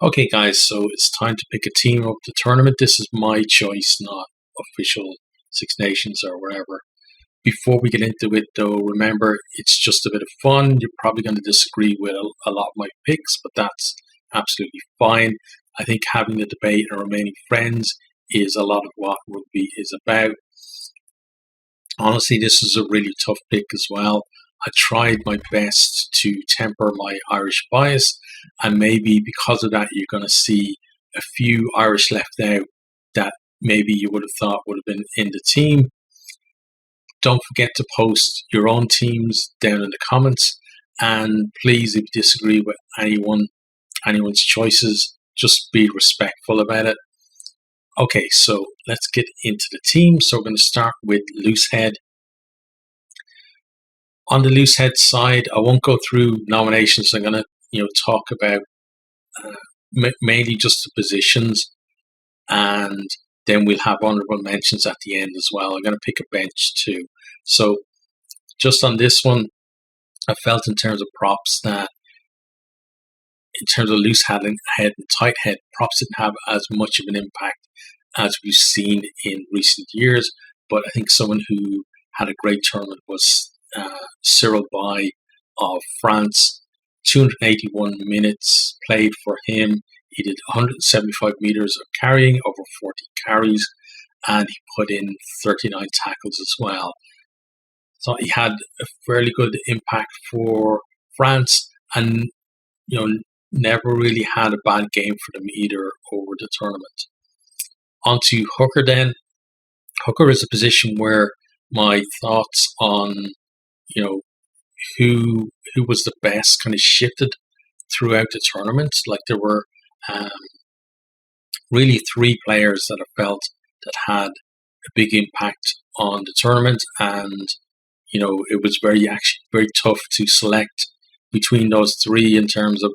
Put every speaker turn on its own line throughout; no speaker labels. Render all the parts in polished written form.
Okay, guys, so it's time to pick a team of the tournament. This is my choice, not official Six Nations or whatever. Before we get into it, though, remember it's just a bit of fun. You're probably going to disagree with a lot of my picks, but that's absolutely fine. I think having the debate and remaining friends is a lot of what rugby is about. Honestly, this is a really tough pick as well. I tried my best to temper my Irish bias, and maybe because of that, you're going to see a few Irish left out that maybe you would have thought would have been in the team. Don't forget to post your own teams down in the comments, and please, if you disagree with anyone's choices, just be respectful about it. Okay, so let's get into the team. So we're going to start with Loosehead. On the Loosehead side, I won't go through nominations. I'm going to talk about mainly just the positions, and then we'll have honourable mentions at the end as well. I'm going to pick a bench too. So just on this one, I felt in terms of props that in terms of loose head and tight head, props didn't have as much of an impact as we've seen in recent years. But I think someone who had a great tournament was Cyril Bay of France. 281 minutes played for him. He did 175 meters of carrying, over 40 carries, and he put in 39 tackles as well. So he had a fairly good impact for France, and never really had a bad game for them either over the tournament. On to hooker then. Hooker is a position where my thoughts on who was the best kind of shifted throughout the tournament. Like there were really three players that I felt that had a big impact on the tournament, and it was very tough to select between those three in terms of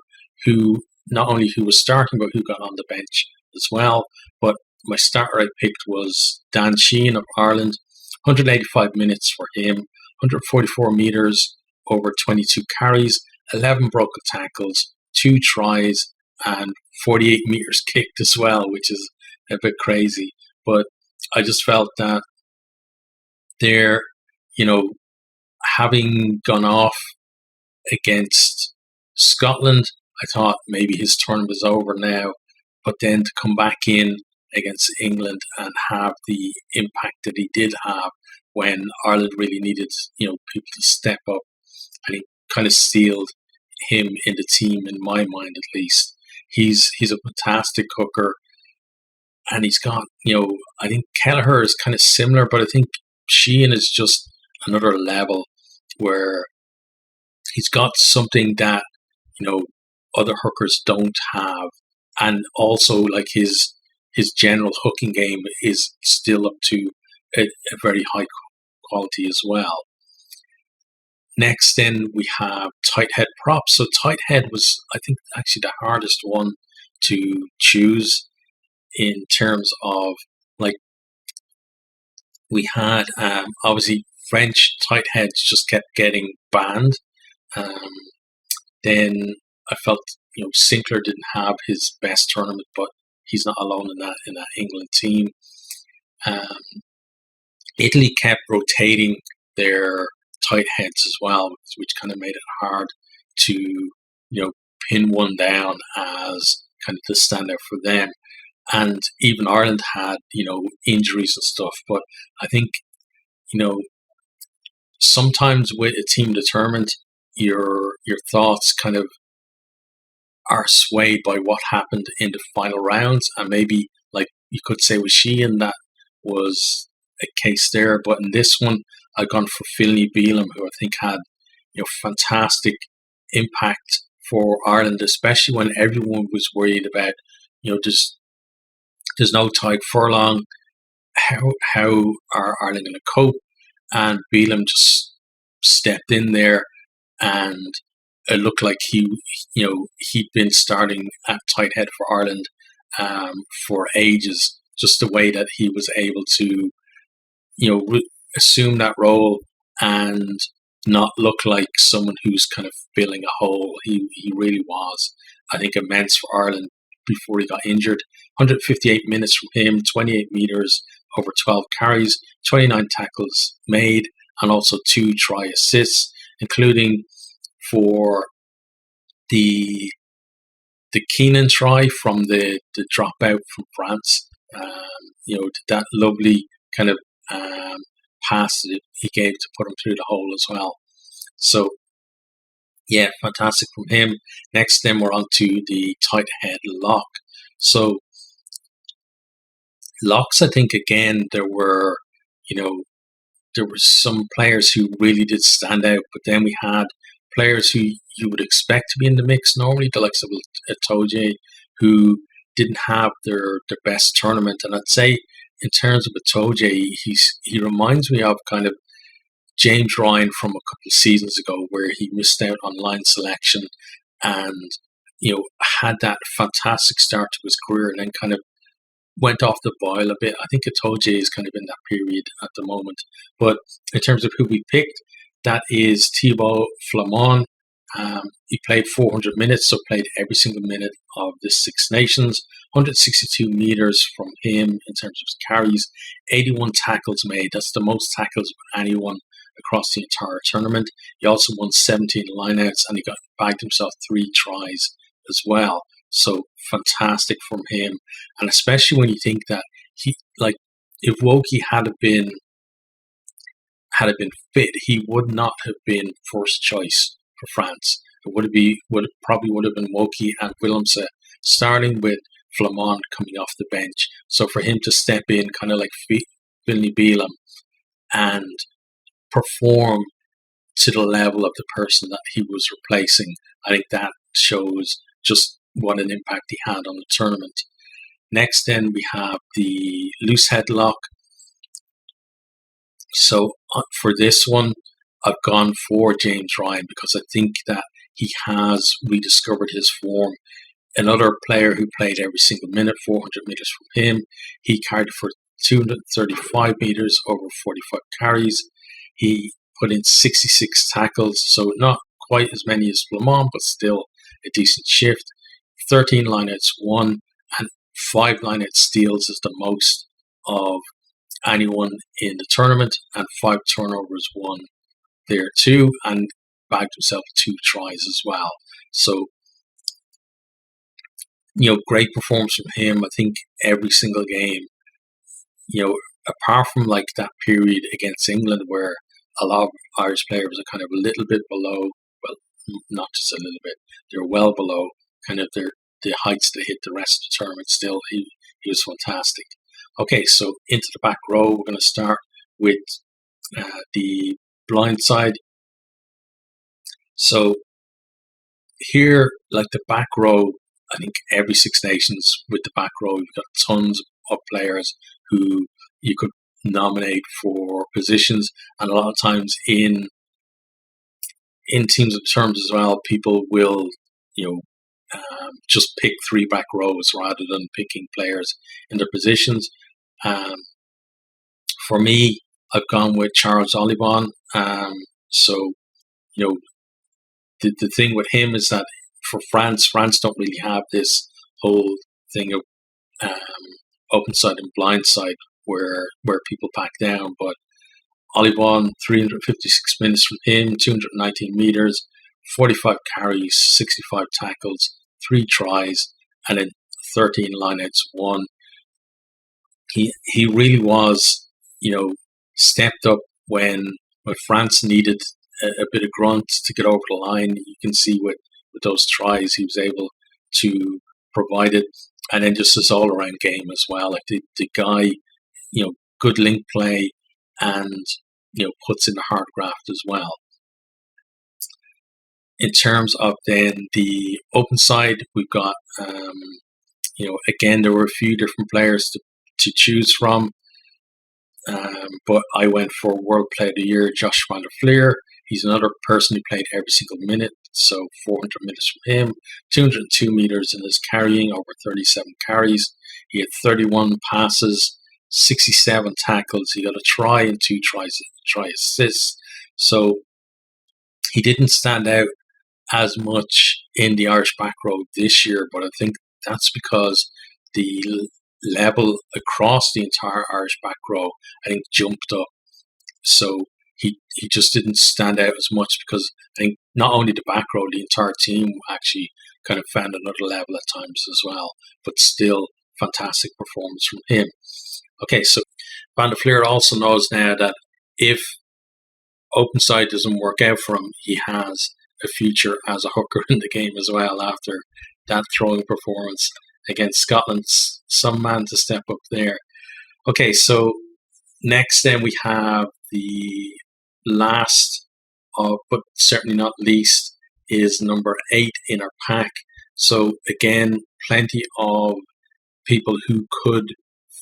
not only who was starting but who got on the bench as well. But my starter I picked was Dan Sheehan of Ireland. 185 minutes for him, 144 meters, over 22 carries, 11 broken tackles, 2 tries, and 48 meters kicked as well, which is a bit crazy. But I just felt that they're, having gone off against Scotland, I thought maybe his turn was over now. But then to come back in against England and have the impact that he did have when Ireland really needed, people to step up, and he kind of sealed him in the team, in my mind at least. He's a fantastic hooker, and he's got, I think Kelleher is kind of similar, but I think Sheehan is just another level where he's got something that, other hookers don't have. And also like his general hooking game is still up to a very high quality as well. Next, then we have tight head props. So tight head was, I think, actually the hardest one to choose in terms of, like, we had obviously French tight heads just kept getting banned. Then I felt Sinclair didn't have his best tournament, but he's not alone in that England team. Italy kept rotating their tight heads as well, which kind of made it hard to pin one down as kind of the standout for them. And even Ireland had injuries and stuff. But I think sometimes with a team determined, your thoughts kind of are swayed by what happened in the final rounds, and maybe, like you could say with Sheehan, that was a case there. But in this one, I've gone for Finlay Bealham, who I think had fantastic impact for Ireland, especially when everyone was worried about there's no Tadhg Furlong. How are Ireland going to cope? And Bealham just stepped in there, and it looked like he'd been starting at tight head for Ireland for ages. Just the way that he was able to assume that role and not look like someone who's kind of filling a hole. He really was, I think, immense for Ireland. before he got injured. 158 minutes from him, 28 meters over 12 carries, 29 tackles made, and also 2 try assists, including for the Keenan try from the dropout from France. That lovely kind of pass that he gave to put him through the hole as well. So, yeah, fantastic from him. Next, then we're on to the tight head lock. So, locks, I think, again, there were some players who really did stand out, but then we had players who you would expect to be in the mix normally, the likes of Itoje, who didn't have their best tournament. And I'd say in terms of Itoje, he reminds me of kind of James Ryan from a couple of seasons ago, where he missed out on line selection and had that fantastic start to his career and then kind of went off the boil a bit. I think Itoje is kind of in that period at the moment. But in terms of who we picked, that is Thibaut Flamand. He played 400 minutes, so played every single minute of the Six Nations. 162 meters from him in terms of his carries. 81 tackles made. That's the most tackles of anyone across the entire tournament. He also won 17 lineouts, and he bagged himself 3 tries as well. So fantastic from him, and especially when you think that if Woki had been fit, he would not have been first choice for France. It would have been Woki and Willemse starting, with Flamand coming off the bench. So for him to step in, kind of like Vilni Bielam, and perform to the level of the person that he was replacing, I think that shows just what an impact he had on the tournament. Next, then, we have the loose headlock. So for this one, I've gone for James Ryan because I think that he has rediscovered his form. Another player who played every single minute, 400 meters from him. He carried for 235 meters over 45 carries. He put in 66 tackles, so not quite as many as Flamand, but still a decent shift. 13 lineouts won, and 5 lineout steals is the most of anyone in the tournament, and 5 turnovers won there too, and bagged himself 2 tries as well. So, great performance from him. I think every single game, apart from like that period against England where a lot of Irish players are kind of a little bit below, well, not just a little bit, they're well below kind of the heights they hit the rest of the tournament. Still, he was fantastic. Okay, so into the back row, we're going to start with the Blindside. So here, like the back row, I think every Six Nations with the back row, you've got tons of players who you could nominate for positions, and a lot of times in teams of terms as well, people will just pick 3 back rows rather than picking players in their positions. For me, I've gone with Charles Olivon. So the thing with him is that for France don't really have this whole thing of open side and blind side where people back down. But Olivon, 356 minutes from him, 219 meters, 45 carries, 65 tackles, 3 tries, and then 13 lineouts won. He really was, stepped up when France needed a bit of grunt to get over the line. You can see with those tries, he was able to provide it. And then just his all-around game as well. Like the guy, good link play and, puts in the hard graft as well. In terms of then the open side, we've got, again, there were a few different players to choose from. But I went for World Player of the Year, Josh van der Fleer. He's another person who played every single minute, so 400 minutes from him, 202 meters in his carrying, over 37 carries. He had 31 passes, 67 tackles. He got a try and 2 try assists. So he didn't stand out as much in the Irish back row this year, but I think that's because the level across the entire Irish back row, I think, jumped up. So he just didn't stand out as much because I think not only the back row, the entire team actually kind of found another level at times as well. But still, fantastic performance from him. Okay, so Van der Fleer also knows now that if Openside doesn't work out for him, he has a future as a hooker in the game as well after that throwing performance against Scotland. Some man to step up there. Okay, so next then we have the last, but certainly not least, is number 8 in our pack. So again, plenty of people who could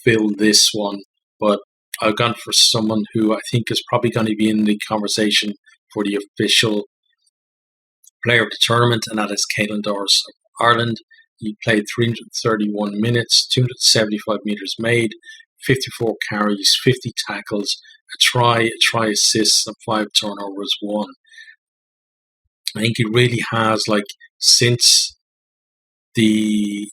fill this one, but I've gone for someone who I think is probably going to be in the conversation for the official player of the tournament, and that is Caelan Doris of Ireland. He played 331 minutes, 275 metres made, 54 carries, 50 tackles, a try assist, and 5 turnovers won. I think he really has, like, since the,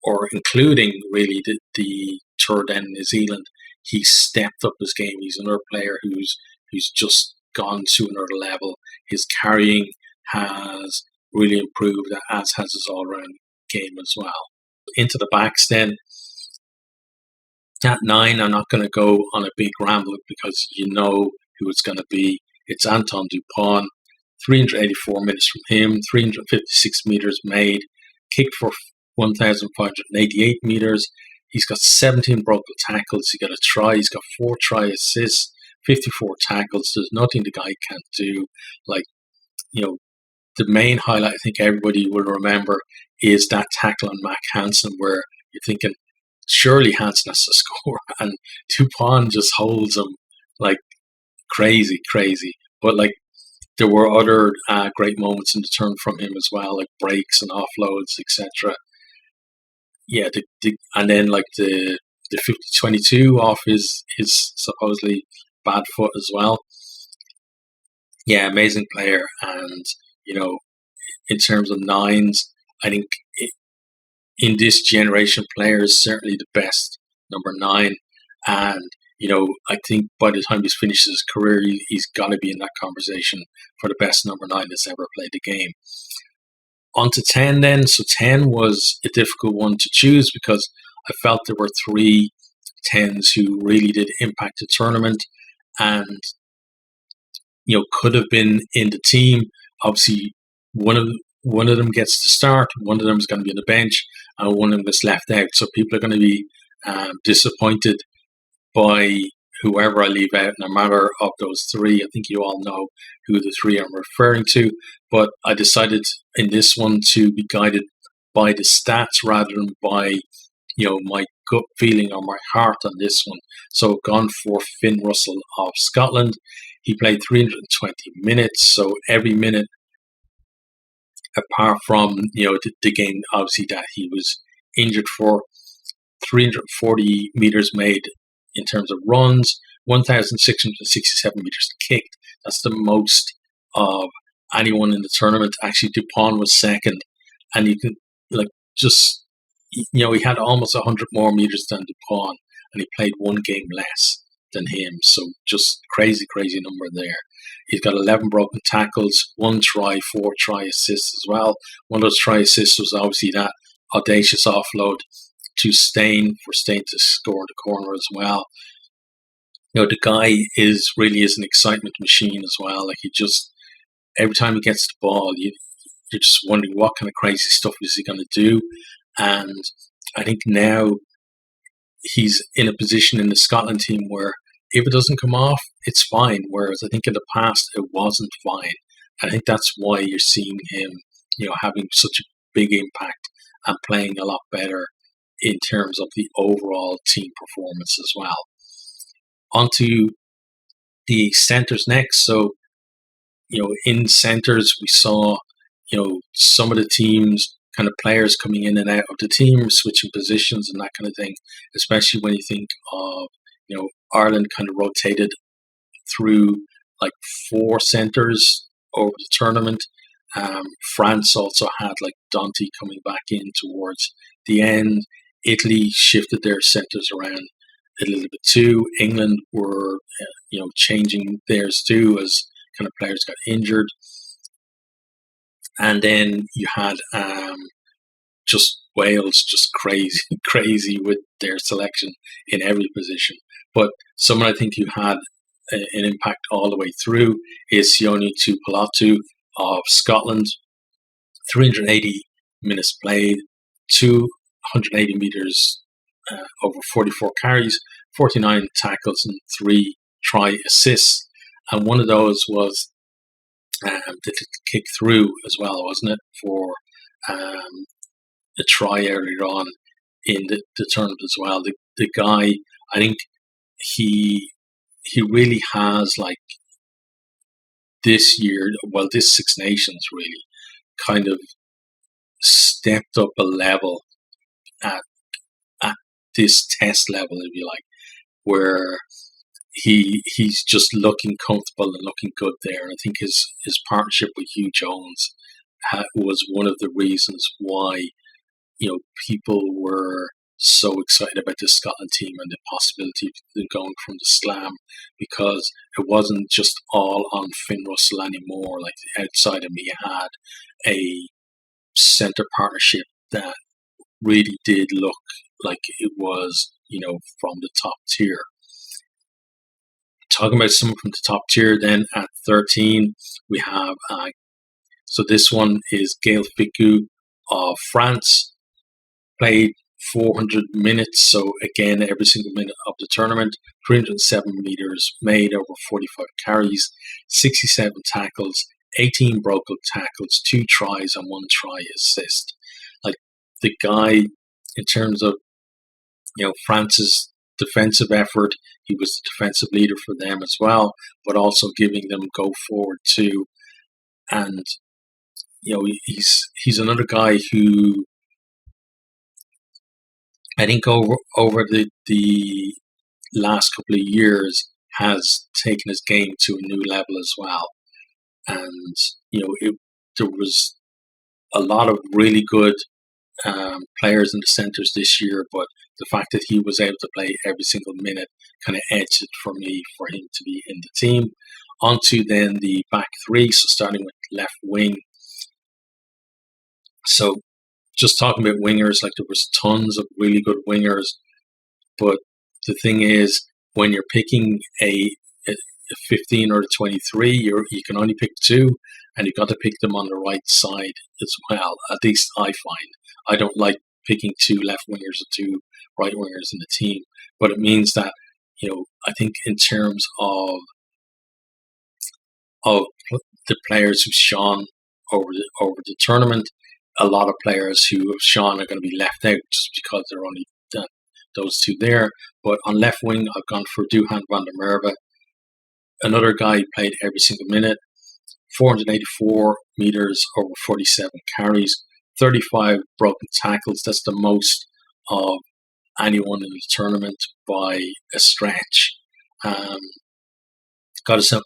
or including really the tour down in New Zealand, he stepped up his game. He's another player who's just gone to another level. His carrying has really improved, as has his all-round game as well. Into the backs then. At 9, I'm not going to go on a big ramble because you know who it's going to be. It's Anton Dupont. 384 minutes from him, 356 metres made, kicked for 1,588 metres. He's got 17 broken tackles. He got a try. He's got 4 try assists, 54 tackles. There's nothing the guy can't do. Like, the main highlight I think everybody will remember is that tackle on Mac Hansen where you're thinking, surely Hansen has to score. And Dupont just holds him like crazy. But like, there were other great moments in the turn from him as well, like breaks and offloads, etc. Yeah, and then like the 50-22 off his supposedly bad foot as well. Yeah, amazing player. And, in terms of 9s, I think in this generation, player is certainly the best number 9. And, I think by the time he's finished his career, he's got to be in that conversation for the best number 9 that's ever played the game. On to 10 then. So 10 was a difficult one to choose because I felt there were 3 10s who really did impact the tournament and, could have been in the team. Obviously, one of them gets to start, one of them is going to be on the bench, and one of them is left out. So people are going to be disappointed by whoever I leave out, no matter of those 3. I think you all know who the 3 I'm referring to, but I decided in this one to be guided by the stats rather than by, my gut feeling or my heart on this one. So I've gone for Finn Russell of Scotland. He played 320 minutes, so every minute apart from, the game obviously that he was injured for. 340 metres made in terms of runs, 1,667 metres kicked. That's the most of anyone in the tournament. Actually, Dupont was second. And you can, he had almost 100 more metres than Dupont, and he played 1 game less than him. So just crazy number there. He's got 11 broken tackles, 1 try, 4 try assists as well. One of those try assists was obviously that audacious offload to Stain for Stain to score the corner as well. The guy really is an excitement machine as well. Like, he just, every time he gets the ball, you're just wondering what kind of crazy stuff is he going to do. And I think now he's in a position in the Scotland team where if it doesn't come off, it's fine. Whereas I think in the past, it wasn't fine. And I think that's why you're seeing him, having such a big impact and playing a lot better in terms of the overall team performance as well. On to the centres next. So, in centres, we saw, some of the teams, kind of players coming in and out of the team, switching positions and that kind of thing, especially when you think of, Ireland kind of rotated through like 4 centres over the tournament. France also had like Dante coming back in towards the end. Italy shifted their centres around a little bit too. England were, changing theirs too as kind of players got injured. And then you had just Wales just crazy with their selection in every position. But someone I think who had an impact all the way through is Sione Tuipulotu of Scotland. 380 minutes played, 280 meters over 44 carries, 49 tackles, and 3 try assists. And one of those was the kick through as well, wasn't it? For the try earlier on in the tournament as well. The guy, I think he really has like this year, well, this Six Nations really kind of stepped up a level at this test level, if you like, where he's just looking comfortable and looking good there. And I think his partnership with Hugh Jones was one of the reasons why people were so excited about this Scotland team and the possibility of going from the Slam, because it wasn't just all on Finn Russell anymore. Like outside of me, had a centre partnership that really did look like it was, from the top tier. Talking about someone from the top tier, then at 13, we have, so this one is Gaël Fickou of France, played 400 minutes, so again, every single minute of the tournament, 307 meters made over 45 carries, 67 tackles, 18 broken tackles, 2 tries and 1 try assist. Like the guy, in terms of, France's defensive effort, he was the defensive leader for them as well, but also giving them go forward too. And, he's another guy who I think over the last couple of years has taken his game to a new level as well. And, there was a lot of really good players in the centres this year, but the fact that he was able to play every single minute kind of edged it for me for him to be in the team. On to then the back three, so starting with left wing. So just talking about wingers, like there was tons of really good wingers, but the thing is, when you're picking a 15 or a 23, you can only pick 2, and you've got to pick them on the right side as well. At least I find. I don't like picking 2 left wingers or 2 right wingers in the team, but it means that, I think in terms of the players who've shone over the tournament, a lot of players who have shone are going to be left out just because there are only those 2 there. But on left wing, I've gone for Duhan van der Merwe, another guy who played every single minute, 484 meters over 47 carries, 35 broken tackles. That's the most of anyone in the tournament by a stretch. Got us up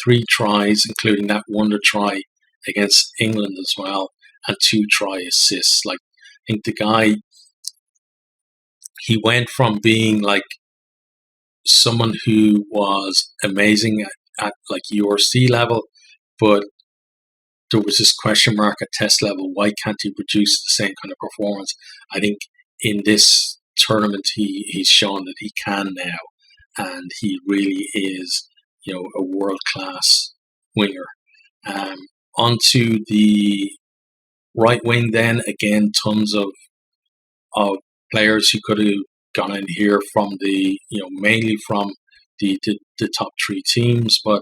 3 tries, including that wonder try against England as well, and 2 try assists. Like, I think the guy, he went from being like someone who was amazing at like URC level, but there was this question mark at test level. Why can't he produce the same kind of performance? I think in this tournament, he's shown that he can now, and he really is, a world-class winger. Onto the right wing then, again, tons of players who could have gone in here from the, mainly from the top 3 teams, but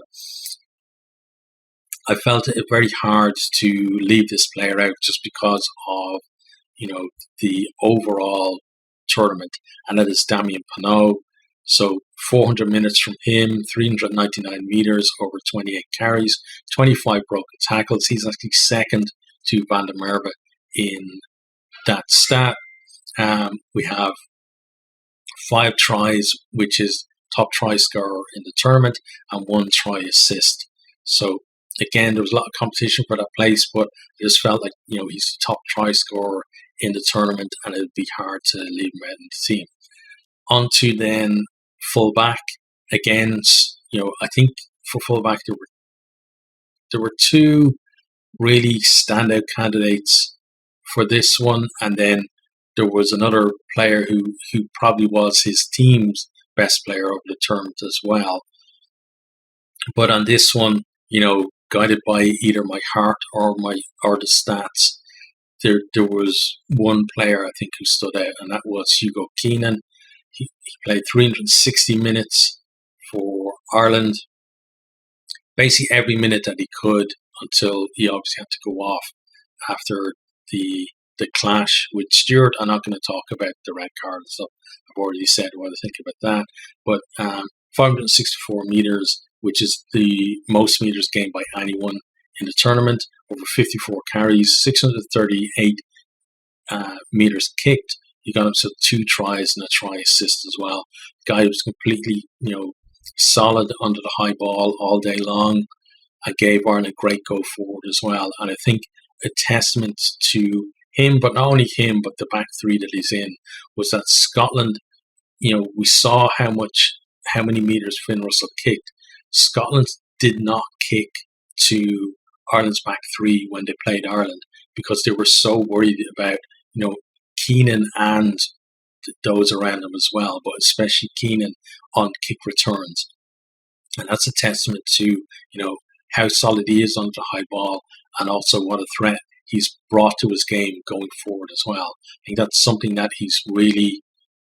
I felt it very hard to leave this player out just because of, the overall tournament, and that is Damien Penaud. So 400 minutes from him, 399 meters over 28 carries, 25 broken tackles. He's actually second to Van der Merwe in that stat. We have 5 tries, which is top try scorer in the tournament, and 1 try assist. So again, there was a lot of competition for that place, but it just felt like, he's the top try scorer in the tournament, and it'd be hard to leave him out in the team. On to then fullback. Again, I think for fullback there were two really standout candidates for this one, and then there was another player who probably was his team's best player over the tournament as well. But on this one, guided by either my heart or the stats, there was one player I think who stood out, and that was Hugo Keenan. He played 360 minutes for Ireland, basically every minute that he could, until he obviously had to go off after the clash with Stewart. I'm not going to talk about the red card and stuff. I've already said what I think about that. But 564 meters, which is the most meters gained by anyone in the tournament, over 54 carries, 638 meters kicked. He got himself 2 tries and a try assist as well. The guy was completely, solid under the high ball all day long. I gave Ireland a great go forward as well. And I think a testament to him, but not only him, but the back three that he's in, was that Scotland, we saw how many meters Finn Russell kicked. Scotland did not kick to Ireland's back three when they played Ireland, because they were so worried about, Keenan and those around him as well, but especially Keenan on kick returns. And that's a testament to, how solid he is under the high ball, and also what a threat he's brought to his game going forward as well. I think that's something that he's really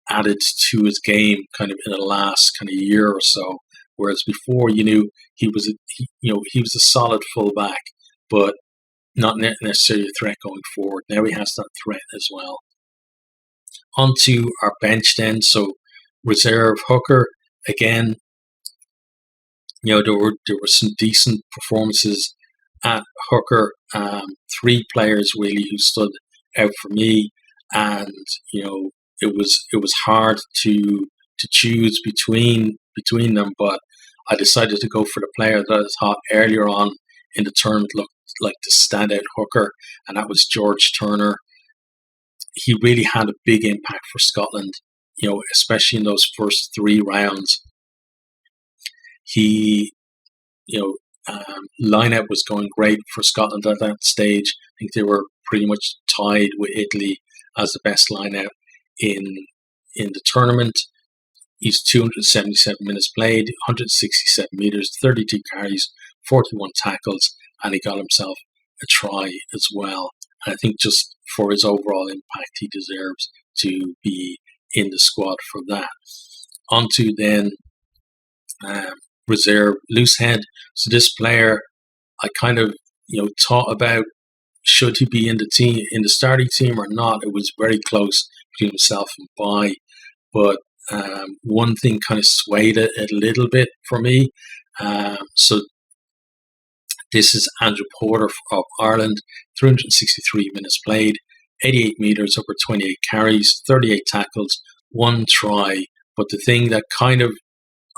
added to his game kind of in the last kind of year or so. Whereas before, he was a solid fullback, but not necessarily a threat going forward. Now he has that threat as well. On to our bench then. So reserve hooker, again, there were some decent performances at hooker. 3 players really who stood out for me, and it was hard to choose between them, but I decided to go for the player that I thought earlier on in the tournament looked like the standout hooker, and that was George Turner. He really had a big impact for Scotland, especially in those first 3 rounds. He, lineup was going great for Scotland at that stage. I think they were pretty much tied with Italy as the best lineout in the tournament. He's 277 minutes played, 167 meters, 32 carries, 41 tackles, and he got himself a try as well. And I think just for his overall impact, he deserves to be in the squad for that. On to then reserve Loosehead. So this player, I kind of thought about, should he be in the starting team or not. It was very close between himself and Bai, but one thing kind of swayed it a little bit for me. So this is Andrew Porter of Ireland, 363 minutes played, 88 meters over 28 carries, 38 tackles, 1 try. But the thing that kind of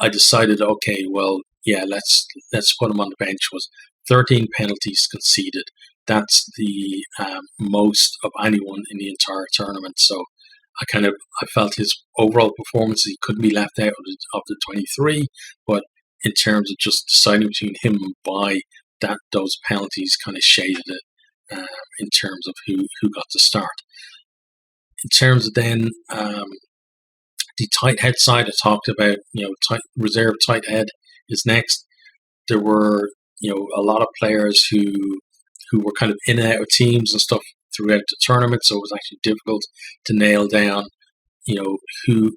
I decided, okay, well, yeah, let's put him on the bench, was 13 penalties conceded. That's the most of anyone in the entire tournament. So I felt his overall performance, he couldn't be left out of the 23, but in terms of just deciding between him and Bai, that those penalties kind of shaded it in terms of who got to start. In terms of then the tight head side, I talked about, reserve tight head is next. There were, a lot of players who were kind of in and out of teams and stuff throughout the tournament, so it was actually difficult to nail down, who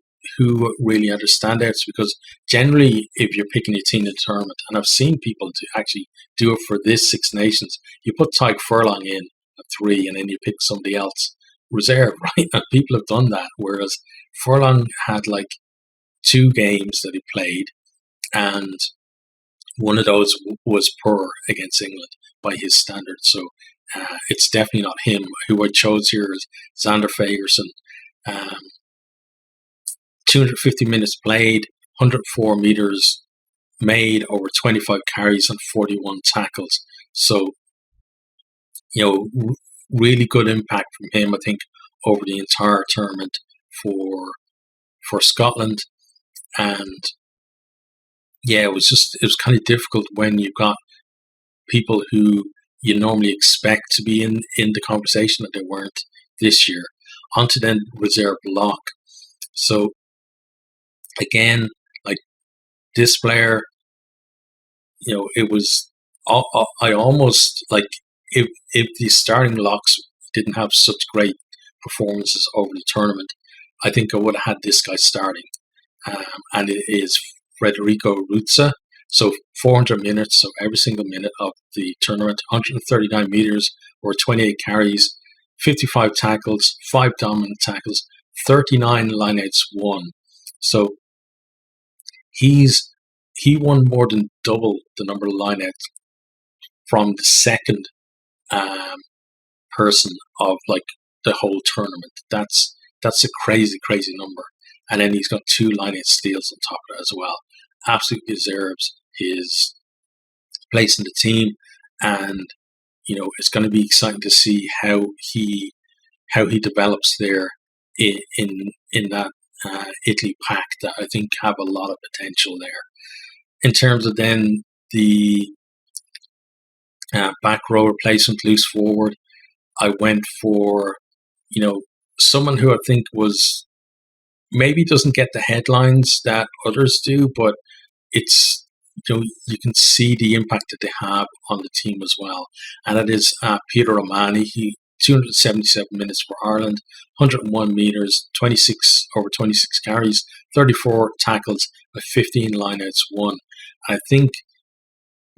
really are the standouts, because generally, if you're picking a team in the tournament, and I've seen people to actually do it for this Six Nations, you put Tyke Furlong in at 3, and then you pick somebody else reserve, right? And people have done that, whereas Furlong had like 2 games that he played, and one of those was poor against England by his standards. So it's definitely not him. Who I chose here is Xander Fagerson. 250 minutes played, 104 meters made over 25 carries and 41 tackles. So, really good impact from him, I think, over the entire tournament for Scotland. And it was kind of difficult when you've got people who you normally expect to be in the conversation that they weren't this year. On to then reserve block. So again, like this player, it was, I almost like, if the starting locks didn't have such great performances over the tournament, I think I would have had this guy starting. And it is Federico Ruzza. So 400 minutes, so every single minute of the tournament, 139 meters or 28 carries, 55 tackles, 5 dominant tackles, 39 lineouts won. So he won more than double the number of lineouts from the second person of like the whole tournament. That's a crazy number. And then he's got 2 lineout steals on top of it as well. Absolutely deserves his place in the team, and it's going to be exciting to see how he develops there in that Italy pack that I think have a lot of potential there. In terms of then the back row replacement, loose forward, I went for someone who I think was maybe doesn't get the headlines that others do, but it's you can see the impact that they have on the team as well, and that is Peter Romani. He 277 minutes for Ireland, 101 meters, 26 carries, 34 tackles, with 15 lineouts won. I think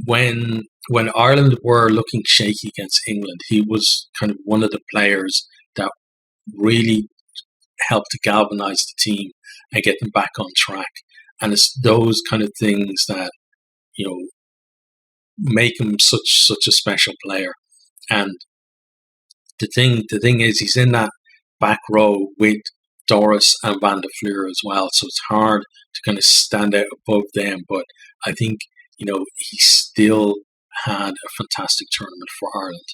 when Ireland were looking shaky against England, he was kind of one of the players that really helped to galvanize the team and get them back on track. And it's those kind of things that make him such a special player. And the thing is, he's in that back row with Doris and Van der Fleur as well, so it's hard to kind of stand out above them. But I think he still had a fantastic tournament for Ireland.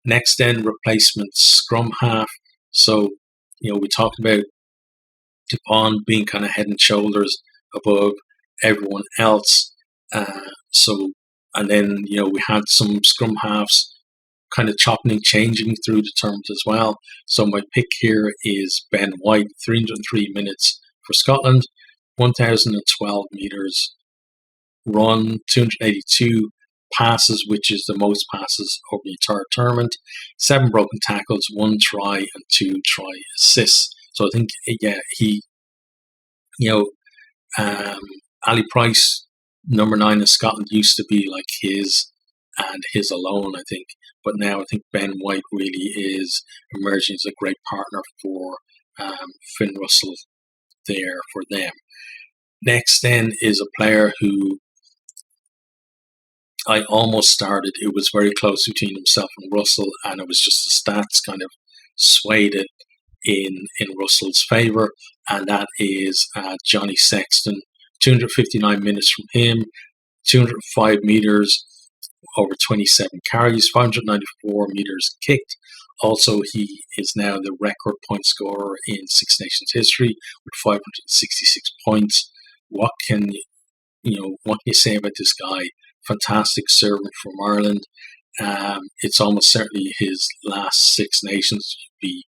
Next, then replacement Scrum-Half. So we talked about Dupont being kind of head and shoulders above everyone else. And then we had some Scrum-Halves kind of chopping and changing through the tournament as well. So my pick here is Ben White, 303 minutes for Scotland, 1,012 meters run, 282 passes, which is the most passes over the entire tournament, 7 broken tackles, 1 try, and 2 try assists. So I think, he, Ali Price, number 9 in Scotland, used to be like his and his alone, I think. But now I think Ben White really is emerging as a great partner for Finn Russell there for them. Next then is a player who I almost started. It was very close between himself and Russell, and it was just the stats kind of swayed it in Russell's favour, and that is Johnny Sexton. 259 minutes from him, 205 metres over 27 carries, 594 metres kicked. Also, he is now the record point scorer in Six Nations history with 566 points. What can you say about this guy? Fantastic servant from Ireland. It's almost certainly his last Six Nations. You'd be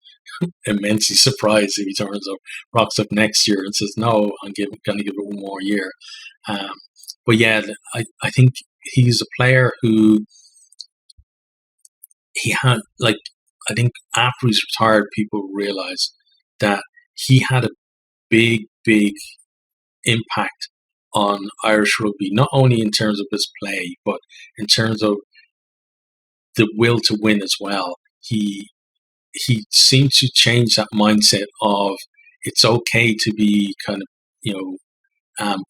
immensely surprised if he turns up, rocks up next year and says, "No, I'm going to give it one more year." But yeah, I think he's a player who he had, like, I think after he's retired, people realize that he had a big impact on Irish rugby, not only in terms of his play, but in terms of the will to win as well. He seemed to change that mindset of it's okay to be kind of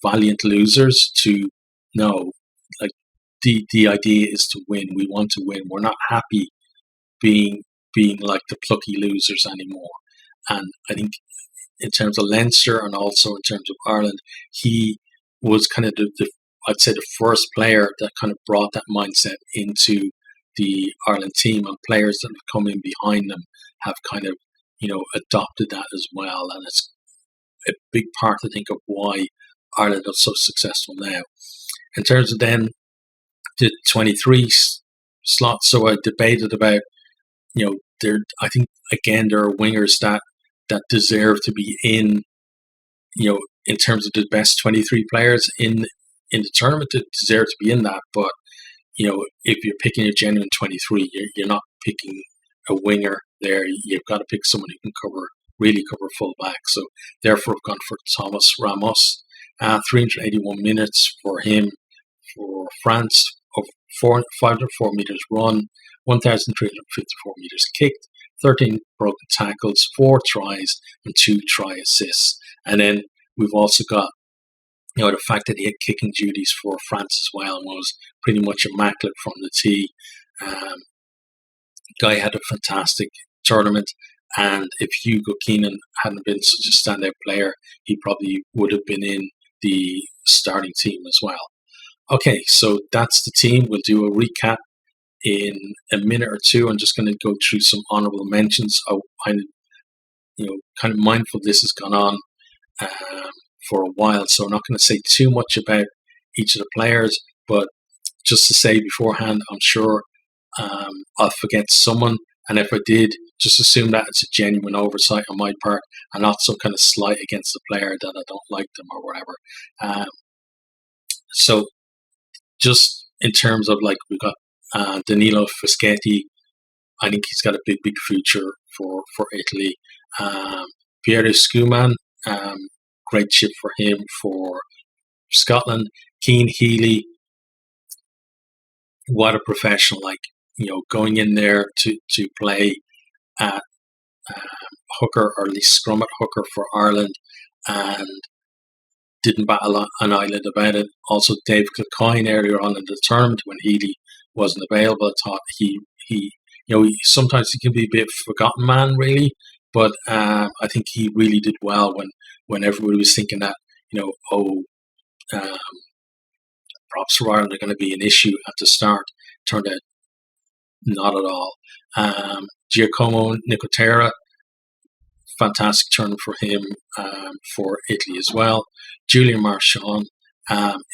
valiant losers to no, like the idea is to win. We want to win. We're not happy being like the plucky losers anymore. And I think in terms of Leinster and also in terms of Ireland, he was kind of the I'd say the first player that kind of brought that mindset into the Ireland team, and players that have come in behind them have kind of, adopted that as well. And it's a big part, I think, of why Ireland are so successful now. In terms of then the 23 slots, so I debated about, I think, again, there are wingers that deserve to be in, in terms of the best 23 players in the tournament, that deserve to be in that. But, if you're picking a genuine 23, you're not picking a winger there. You've got to pick someone who can really cover full back. So therefore I've gone for Thomas Ramos. 381 minutes for him for France, of 504 meters run, 1,354 meters kicked, 13 broken tackles, 4 tries, and 2 try assists. And then we've also got, the fact that he had kicking duties for France as well, and was pretty much a MacLeod from the tee. Guy had a fantastic tournament, and if Hugo Keenan hadn't been such a standout player, he probably would have been in the starting team as well. Okay, so that's the team. We'll do a recap in a minute or two. I'm just going to go through some honourable mentions. I'm kind of mindful this has gone on for a while, so I'm not going to say too much about each of the players, but just to say beforehand, I'm sure I'll forget someone, and if I did, just assume that it's a genuine oversight on my part and not some kind of slight against the player that I don't like them or whatever. So just in terms of, like, we've got Danilo Fischetti. I think he's got a big future for Italy. Piero Schumann, great chip for him for Scotland. Keane Healy, what a professional, going in there to play at hooker, or at least scrum at hooker for Ireland, and didn't bat an eyelid about it. Also, Dave Kilcoyne earlier on in the tournament when Healy wasn't available, I thought he sometimes he can be a bit forgotten man, really, but I think he really did well when everybody was thinking that, props for Ireland are going to be an issue at the start. Turned out not at all. Giacomo Nicotera, fantastic turn for him for Italy as well. Julian Marchand,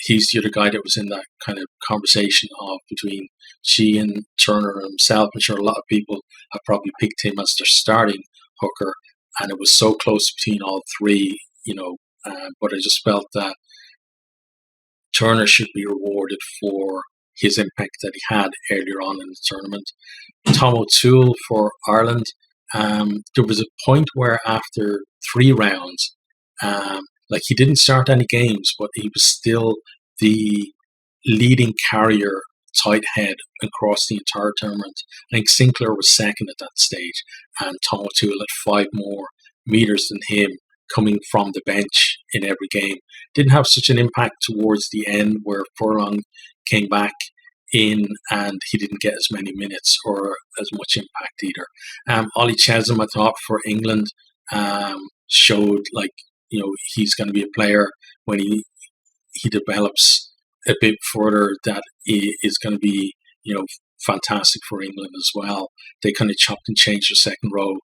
he's the other guy that was in that kind of conversation of between Sheehan, Turner, and himself. I'm sure a lot of people have probably picked him as their starting hooker, and it was so close between all three, but I just felt that Turner should be rewarded for his impact that he had earlier on in the tournament. Tom O'Toole for Ireland. There was a point where after 3 rounds, he didn't start any games, but he was still the leading carrier tight head across the entire tournament. I think Sinclair was second at that stage, and Tom O'Toole had 5 more meters than him coming from the bench in every game. Didn't have such an impact towards the end where Furlong came back in and he didn't get as many minutes or as much impact either. Ollie Chesham, I thought, for England, showed he's going to be a player when he develops a bit further that is going to be fantastic for England as well. They kind of chopped and changed their second row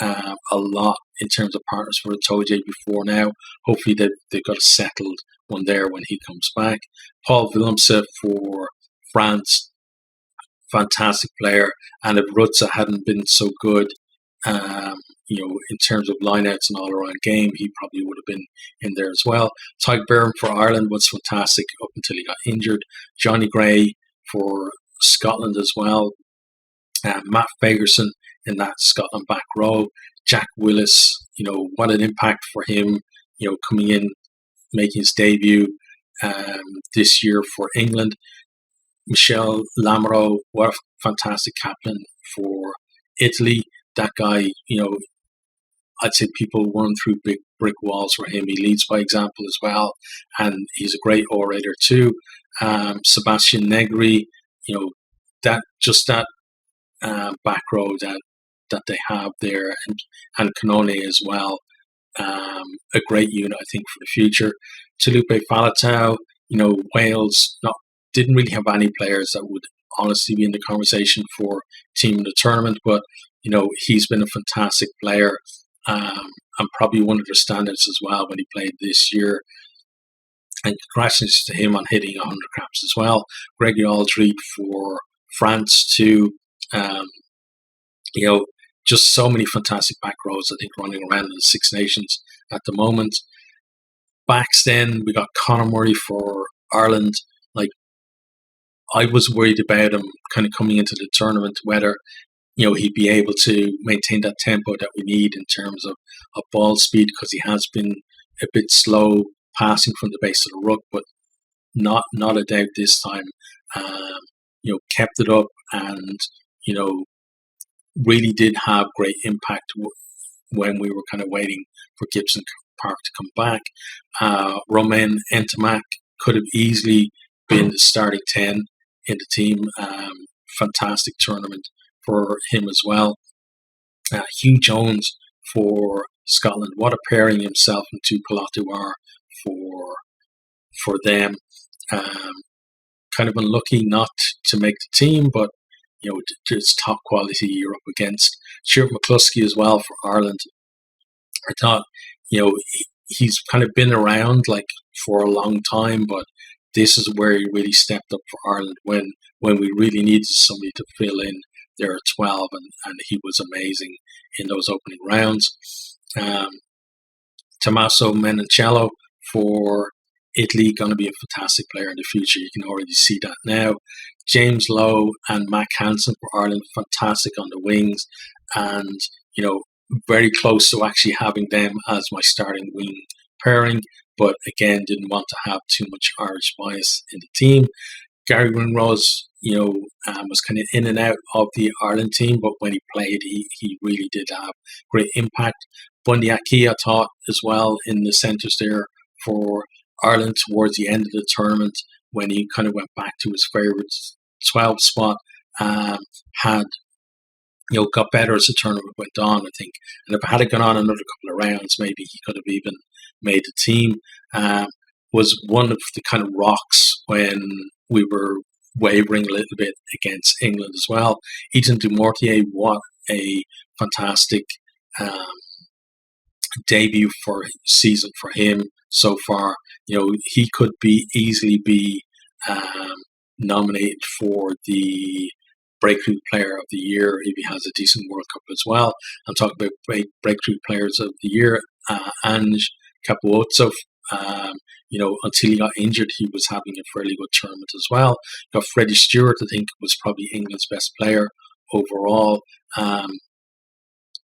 a lot in terms of partners for Itoje before now. Hopefully they've got a settled one there when he comes back. Paul Willemse for France, fantastic player, and if Rutza hadn't been so good, in terms of lineouts and all-around game, he probably would have been in there as well. Tyke Byrne for Ireland was fantastic up until he got injured. Johnny Gray for Scotland as well. Matt Fagerson in that Scotland back row. Jack Willis, what an impact for him, coming in, making his debut this year for England. Michel Lamoureux, what a fantastic captain for Italy. That guy, I'd say people run through big brick walls for him. He leads by example as well, and he's a great orator too. Sebastian Negri, that back row that they have there, and Canone as well. A great unit, I think, for the future. Talupe Falatau, Wales didn't really have any players that would honestly be in the conversation for team in the tournament, but he's been a fantastic player, and probably one of their standards as well when he played this year. And congratulations to him on hitting 100 caps as well. Gregory Aldred for France too. Just so many fantastic back rows, I think, running around in the Six Nations at the moment. Backs then, we got Conor Murray for Ireland. I was worried about him kind of coming into the tournament, whether he'd be able to maintain that tempo that we need in terms of ball speed, because he has been a bit slow passing from the base of the ruck, but not a doubt this time. Kept it up, and really did have great impact when we were kind of waiting for Gibson Park to come back. Romain Ntamack could have easily been the starting 10 in the team. Fantastic tournament for him as well. Hugh Jones for Scotland. What a pairing himself and Tuipulotu are for them. Kind of unlucky not to make the team, but it's top quality you're up against. Stuart McCluskey as well for Ireland. I thought he's kind of been around for a long time, but this is where he really stepped up for Ireland when we really needed somebody to fill in there at 12, and he was amazing in those opening rounds. Tommaso Menoncello for Italy, going to be a fantastic player in the future. You can already see that now. James Lowe and Mac Hansen for Ireland, fantastic on the wings, and very close to actually having them as my starting wing pairing, but again, didn't want to have too much Irish bias in the team. Gary Ringrose, was kind of in and out of the Ireland team, but when he played, he really did have great impact. Bundy Aki, I thought, as well, in the centres there for Ireland towards the end of the tournament, when he kind of went back to his favourite 12 spot, had got better as the tournament went on, I think. And if it had gone on another couple of rounds, maybe he could have even made the team. Was one of the kind of rocks when we were wavering a little bit against England as well. Ethan Dumortier, what a fantastic debut for season for him so far. He could easily be nominated for the Breakthrough Player of the Year if he has a decent World Cup as well. I'm talking about Breakthrough Players of the Year. Ange Kapuotsov, until he got injured, he was having a fairly good tournament as well. Got Freddie Stewart, I think, was probably England's best player overall.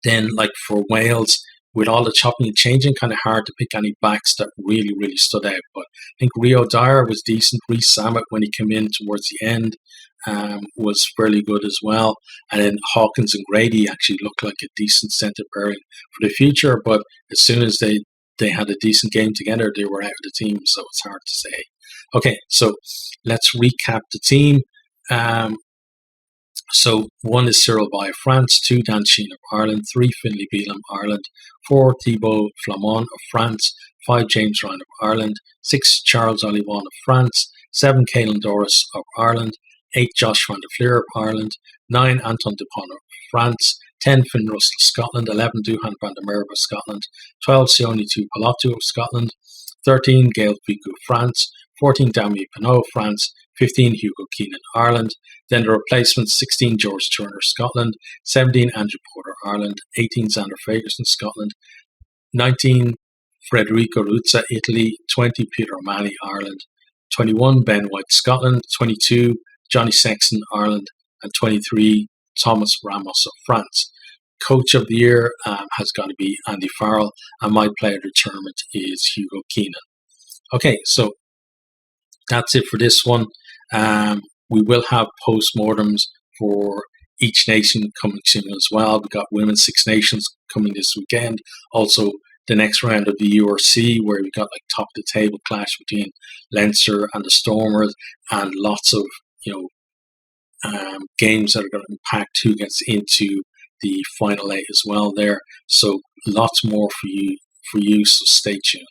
Then, for Wales, with all the chopping and changing, kind of hard to pick any backs that really, really stood out. But I think Rio Dyer was decent. Rhys Sammet, when he came in towards the end, was fairly good as well. And then Hawkins and Grady actually looked like a decent centre pairing for the future. But as soon as they had a decent game together, they were out of the team, so it's hard to say. Okay, so let's recap the team. So 1 is Cyril Bay of France, 2 Dan Sheehan of Ireland, 3 Finlay Bealham, Ireland, 4 Thibaut Flamand of France, 5 James Ryan of Ireland, 6 Charles Olivon of France, 7 Caelan Doris of Ireland, 8 Josh van der Fleer of Ireland, 9 Anton Dupont of France, 10 Finn Russell of Scotland, 11 Duhan van der Merwe of Scotland, 12 Sione Tuipulotu of Scotland, 13 Gael Vicu of France, 14 Damien Penaud of France, 15 Hugo Keenan Ireland. Then the replacements: 16 George Turner Scotland, 17 Andrew Porter Ireland, 18 Xander Fagerson Scotland, 19 Federico Ruzza Italy, 20 Peter O'Malley Ireland, 21 Ben White Scotland, 22 Johnny Sexton Ireland, and 23 Thomas Ramos of France. Coach of the year has got to be Andy Farrell, and my player of the tournament is Hugo Keenan. Okay, so that's it for this one. We will have postmortems for each nation coming soon as well. We've got Women's Six Nations coming this weekend. Also, the next round of the URC, where we got top of the table clash between Leinster and the Stormers, and lots of games that are going to impact who gets into the final 8 as well there. So lots more for you. So stay tuned.